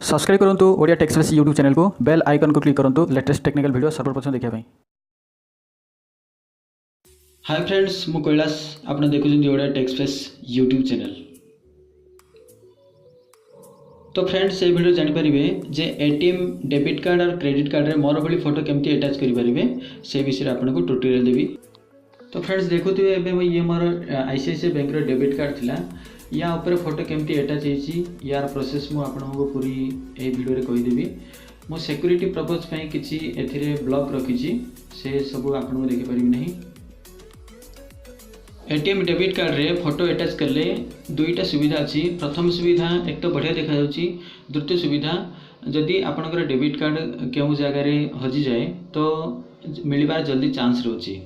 Subscribe करंतु Odia टेक्सप्रेस YouTube channel को bell icon को क्लिक करंतु लेटेस्ट टेक्निकल वीडियो सर्वप्रथम देखा पाई। हाय फ्रेंड्स मु कैलाश आपन देखुछन ओडिया टेक्सप्रेस यूट्यूब चैनल। तो फ्रेंड्स ये वीडियो जानि परिबे जे एटीएम डेबिट कार्ड और क्रेडिट कार्ड रे मोर भली फोटो केमती अटैच करि परिबे से विषय आपन को ट्यूटोरियल देबी। तो फ्रेंड्स देखुथिबे एबे ये मोर आईसीआईसीआई बैंक रो डेबिट कार्ड थिला या ऊपर फोटो केमती अटैच होइछि यार प्रोसेस मु आपन को पूरी ए वीडियो रे कहि देबी। मो सिक्योरिटी पर्पस पई किछि एथिरे ब्लॉक रखिछि से सब आपन को देखि परिबे नहीं। एटीएम डेबिट कार्ड रे फोटो अटैच करले दुईटा सुविधा अच्छी। प्रथम सुविधा एक तो बढ़िया देखा जाउची, द्वितीय सुविधा जदि आपनकर डेबिट कार्ड केउ जगह रे हजि जाए तो मिलबार जल्दी चांस रहउची।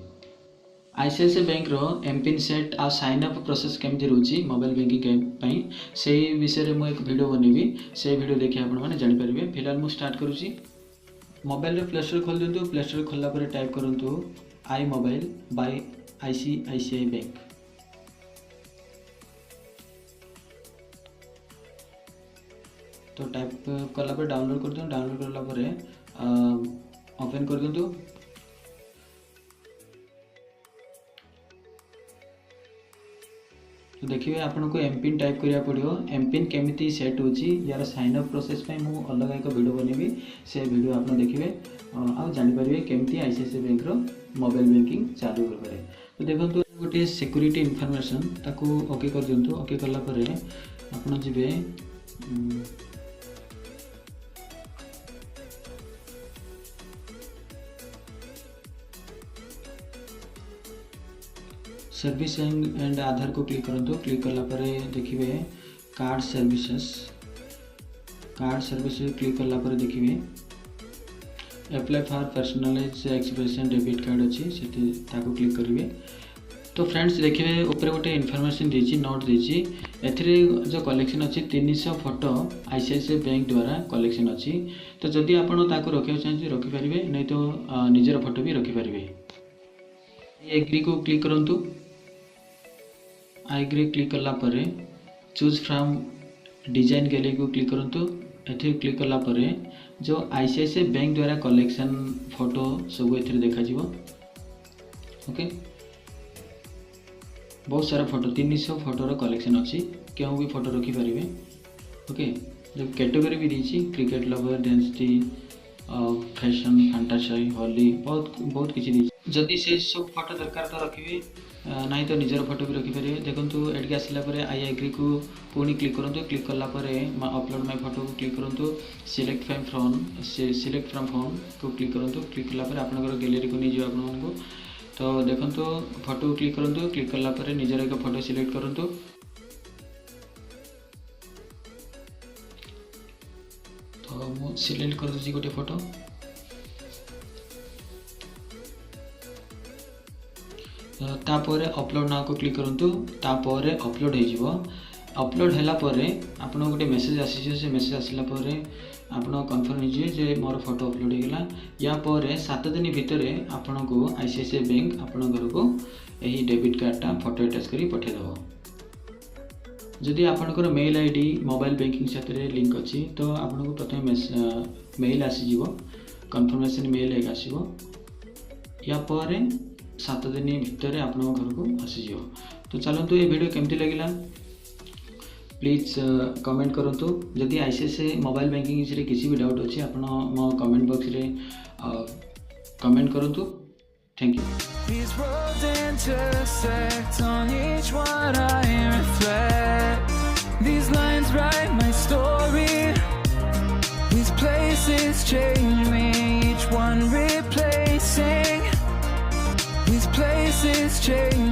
आईसीआईसीआई बैंक रो एमपिन सेट आ साइन अप प्रोसेस केमती रहउची मोबाइल बैंकिंग के पई सेही विषय रे मु एक वीडियो बनेबी। से वीडियो देखि आपन माने जानि परिबे। फिलहाल मु स्टार्ट करूची। मोबाइल रे प्ले स्टोर खोल दियंतु। प्ले स्टोर खोलला पर टाइप करंतु आई मोबाइल बाय आईसीआईसीआई बैंक। तो टाइप कला पर डाउनलोड कर दियंतु। डाउनलोड करला पर ओपन कर दियंतु। तो देखिए आपन को एमपिन टाइप करिया पड़ियो। एमपिन केमिति सेट होची यार साइन अप प्रोसेस पे मु अलग एक वीडियो बनेबी। से वीडियो आपन देखिबे आ जानि परिबे केमिति आईसीआईसीआई बैंक रो मोबाइल बैंकिंग चालू करबे। तो देखंतु गोटे सिक्योरिटी इन्फॉर्मेशन ताकू ओके कर दियंतु। ओके करला पर आपन जिबे सर्विस एंड आधार को क्लिक करंतु। क्लिक करला पर देखिबे card services. Card service click करला पर देखिबे apply for personalize expression debit card अच्छी से ताको क्लिक करिवे। तो फ्रेंड्स देखिए ऊपर गोटे इन्फॉर्मेशन दीची नोट दीची एथिरे जो कलेक्शन अच्छी 300 फोटो आईसीआईसीआई बैंक द्वारा कलेक्शन अच्छी। तो जदि आपण ताको रखिया चाहते रखि परिवे नहीं तो निजर फोटो भी रखि परिवे। एग्री को क्लिक करंतु। एग्री क्लिक करला पर चूज फ्रॉम डिजाइन गैलरी को क्लिक करंतु। एथि क्लिक करला पर जो आईसीआईसीआई बैंक द्वारा कलेक्शन फोटो सब एथि देखा जीवो। ओके बहुत सारा फोटो 300 फोटोर कलेक्शन अच्छी क्यों भी फोटो रखी पारे। ओके कैटेगरी भी दीची cricket lover density fashion fantasy हॉली बहुत किसी दीची। जदि से सब फोटो दरकार तो रखिए नहीं तो निजर फोटो भी रखिपारे। देखो एटिक आसला आई एग्री को पुणी क्लिक करंतु। क्लिक करला अपलोड माय फोटो को क्लिक करंतु। सिलेक्ट फ्रॉम फोन को क्लिक करंतु। क्लिक करला आपनकर गैलरी को नहीं जाओ आपको। तो देखो फोटो क्लिक करंतु। क्लिक करला निजर एक फोटो सिलेक्ट करंतु। तो मु सिलेक्ट कर दूची गोटे फोटो। तापर अपलोड नाउ को क्लिक करंतु। तापर अपलोड हो जिवो। अपलोड हैला परे आपन गोटे मेसेज आसी से मेसेज आसिला परे आपन कन्फर्म हो जे मोर फोटो अपलोड हो गला। या परे 7 दिन भितर आपन को आईसीआईसीआई बैंक आपन घर को एही डेबिट कार्डटा फोटो अटैच करी पठे दबो। जदि आपनकर मेल आईडी मोबाइल बैंकिंग साथ लिंक अच्छी तो आपन को प्रथम मेल आसी जिवो। कन्फर्मेशन मेल एक आसीबो। या परे 7 दिन भितर आप घर को आसीज। तो चलतु ये वीडियो केमती लगिला प्लीज कमेंट करंतु। जदि आईसीआईसीआई मोबाइल बैंकिंग विषय किसी भी डाउट अच्छी आप मो कमेंट बॉक्स रे कमेंट करंतु। Thank you. These roads intersect on each one I reflect. These lines write my story. These places change me, each one replacing. These places change